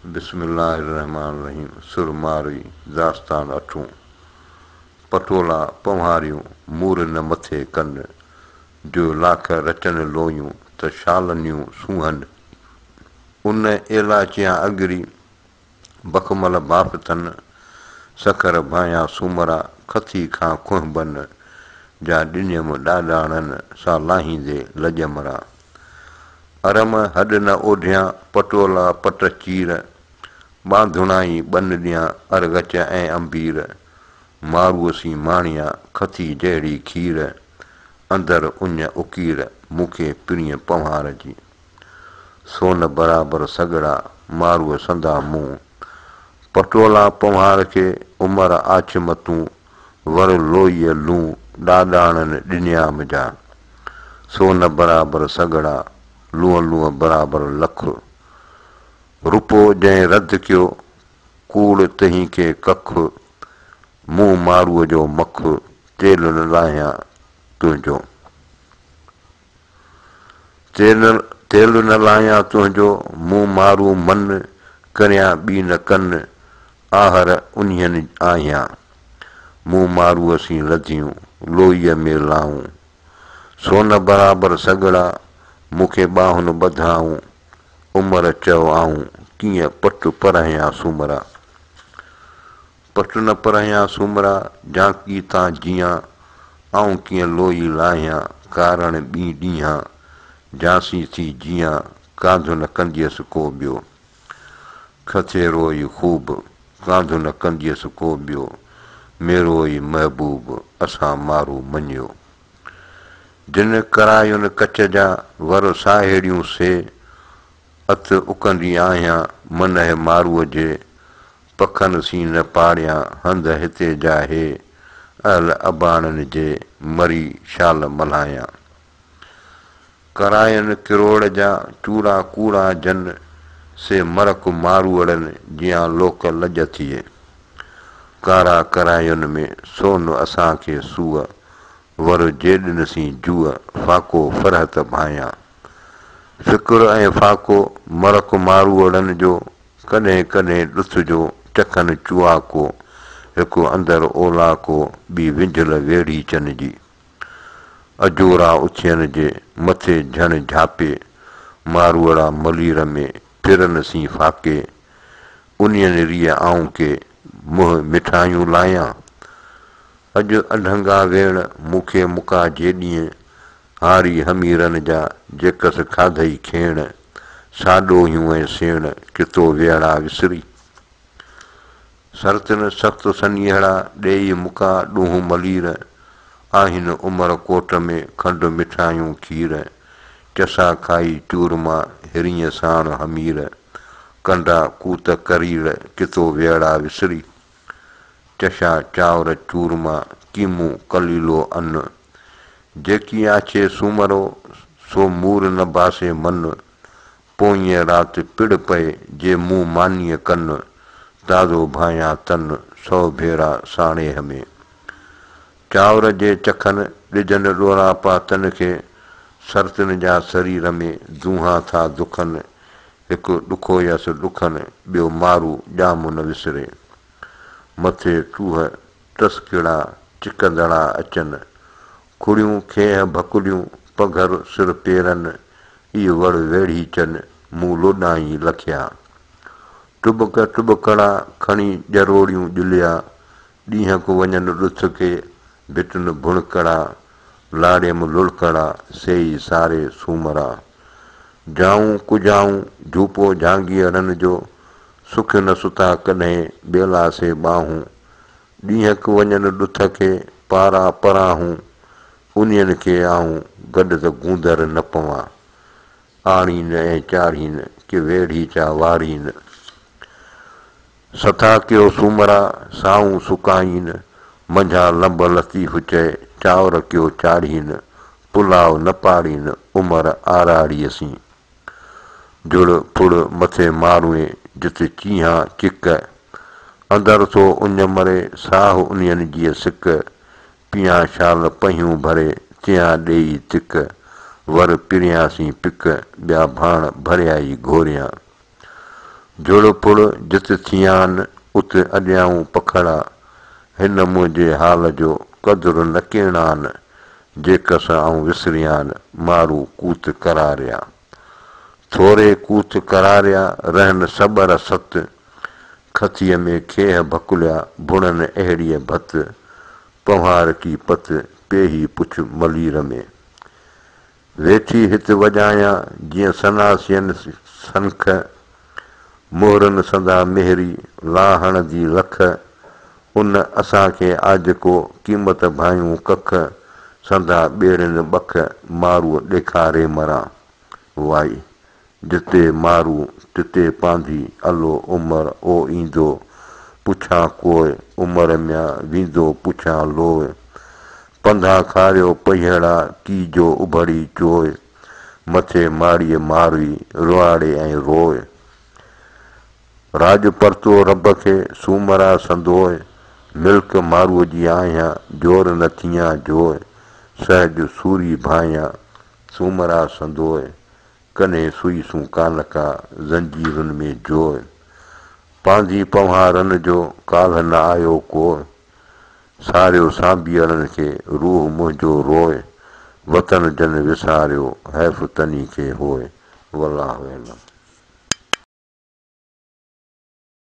बिस्मिल्लाहिर्रहमानिर्रहीम। सुरमारी दास्तान अठूं। पटोला पंवारियूं मूर न मथे कनि, जो लाख रचनि लोयूं त शालनियूं सूहनि। उन एलाचियां अगरी बखमल बाप थन, सखर भाया सूमरा खथी खां खुंहबनि, जा ॾिनियम ॾाॾाणनि सा लाहींदे लॼमरा। अरम हॾ न ओढियां पटोला पट चीर, बांधुणाई ॿन ॾियां अरगच ऐं अंबीर। मारूअ सी माणिया खथी जहिड़ी खीर, अंदर उञ उकीर मूंखे पिणीअ पंवार जी। सोन बराबरि सॻड़ा मारूअ संदा मुंहुं, पटोला पंवार खे उमर आछम तूं। वर लोईअ लूं ॾाॾाणनि ॾिनियाम जा, सोन बराबरि सॻड़ा लूअं लूअं बराबरि लख। रुपो जंहिं रद्द कयो कूड़ तहीं खे कख, मुंहुं मारूअ जो मख तेल न लाहियां तुंहिंजो। तेल न लाहियां तुंहिंजो मुंहुं मारू मन, करियां ॿी न कनि आहर उन्हनि आहियां। मुंहुं मारूअ सी लधियूं लोईअ में लाऊं, सोन बराबरि सॻड़ा मूंखे ॿाहुनि ॿधाऊं। उमर चयो आऊं कीअं पटु परहियां सूमरा, पटु न परहियां सूमरा झांकी तां जियां। आऊं कीअं लोई लाहियां कारण ॿी ॾींहां, झांसी थी जियां कांधु न कंदियसि को ॿियो। खथे रोई ख़ूब कांधु न कंदियसि को ॿियो, मेरो ई महबूब असां मारू मञियो। जिन करायुनि कच जा वर साहेड़ियूं से, अथ उकंदी आहियां मनह मारूअ जे। पखनि सी न पाड़ियां हंध हिते जा हे, अहल अबाणनि जे मरी शाल मल्हायां। करायनि किरोड़ जा चूड़ा कूड़ा जन, से मरक मारूअड़नि जियां लोक लॼ थिए। कारा करायुनि में सोन असांखे सूअ, वर जेॾिन सी जूअ फाको फरहत भायां। फिकुर ऐं फाको मरक मारूअड़नि जो, कॾहिं कॾहिं ॾुथ जो चखनि चुआको। हिकु अंदरि ओलाको ॿी विंझल वेड़ी चन जी। अजोरा उथियनि जे मथे झण झापे, मारूअड़ा मलीर में फिरन सी फाके। उन्हनि रीअ आऊं के मुंहुं मिठायूं लायां, अॼु अढंगा वेण मूंखे मुका जेॾीअं। हारी हमीरनि जा जेकसि खाधई खेण, साॾोहियूं ऐं सेण कितो वेड़ा विसरी। सरतन सख़्तु सनीहड़ा ॾेई मुका ॾूंहुं मलीर, आहिनि उमर कोट में खंडु मिठायूं खीर। चसा खाई चूरमा हिरीअ साण हमीर, कंडा कूत करीड़ कितो वेड़ा विसरी। चशा चांवर चूरमा कीमूं कलीलो अन्न, जेकी आछे सूमरो सो मूर न बासे मन। पोईं राति पिड़ पए जे मूं मानीअ कनि, ताज़ो भायां तन 100 भेरा साणेह में। चांवर जे चखनि ॾिजनि ॾोरा पातन खे, सरतन जा शरीर में दूंहां था दुखनि। हिकु ॾुखो यस ॾुखनि ॿियो मारू ॼामु न विसरे। मथे टूह टसकिड़ा चिकंदड़ा अचनि, खुड़ियूं खेह भकुड़ियूं पघर सिर पेरनि। इहे वड़ वेड़ी चनि मूं लोॾाई लखिया। टुॿक टुॿकड़ा खणी ॼरोड़ियूं ॼुलिया, ॾींहं को वञनि ॾुथ खे भिटनि भुणकड़ा। लाड़ियम लुड़कड़ा सेई सारे सूमरा, जाऊं कुजाऊं झूपो झांगीअरनि जो। सुख न सुता कॾहिं बेला से ॿाहूं, ॾींहं को वञनि ॾुथ खे पारा पराहूं। उन्हनि खे आऊं गॾु त गूंदर न पवां, आड़ीन ऐं चाढ़ीन कि वेड़ी चा वारीन। सथा कयो सूमरा साऊं सुकाईन, मंझा लंब लतीफ़ चए चांवर कयो चाढ़ीन। पुलाव न पाड़ीन उमर आराड़ीअ सी, जुड़ फुड़ मथे मारूए जिते चीहां चिक। अंदर थो उञ मरे साह उन्हनि जी सिक, पियां शाल पहियूं भरे तियां ॾेई तिक। वर पिरियां सी पिक ॿिया भाण भरिया ई घोरियां, जुड़ पुड़ जित थियान उत अॼाऊं पखड़ा हिन मुंहिंजे हाल जो क़दुरु न किरणान जेकस आऊं विसरियान मारू कूत करारिया थोरे कूत करारिया रहन सबर सत खतीअ में खेह भकुलिया बुणन अहिड़ीअ भत पवार की पत पेही पुछ मलीर में वेठी हित वॼायां जीअं सनासियन सनख मोहरनि संदा मेहरी लाहण जी लख उन असांखे आजको क़ीमत भायूं कख संदा ॿेड़िन बख मारूअ ॾेखारे मरां वाई जिते मारू तिते पांधी अलो उमर ओ ईंदो पुछां कोय उमर में वींदो पुछां लोय पंधा खारियो पहिड़ा की जो उभड़ी चोय मथे माड़ीअ मारी रुआड़े ऐं रोय राज परतो रब खे सूमरा संदोय मिल्क मारूअ जी आहियां जोर न थियां जोय सहज सूरी भायां सूमरा संदोय कने सुई सूं कानका ज़ंजीरुनि में जोय पांधी पवारनि जो काल्ह न आयो कोय सारियो सांभीअड़नि खे रूह मुंहिंजो रोय वतन जन विसारियो हैफ़ तनी खे होय वल्लाहु अलम।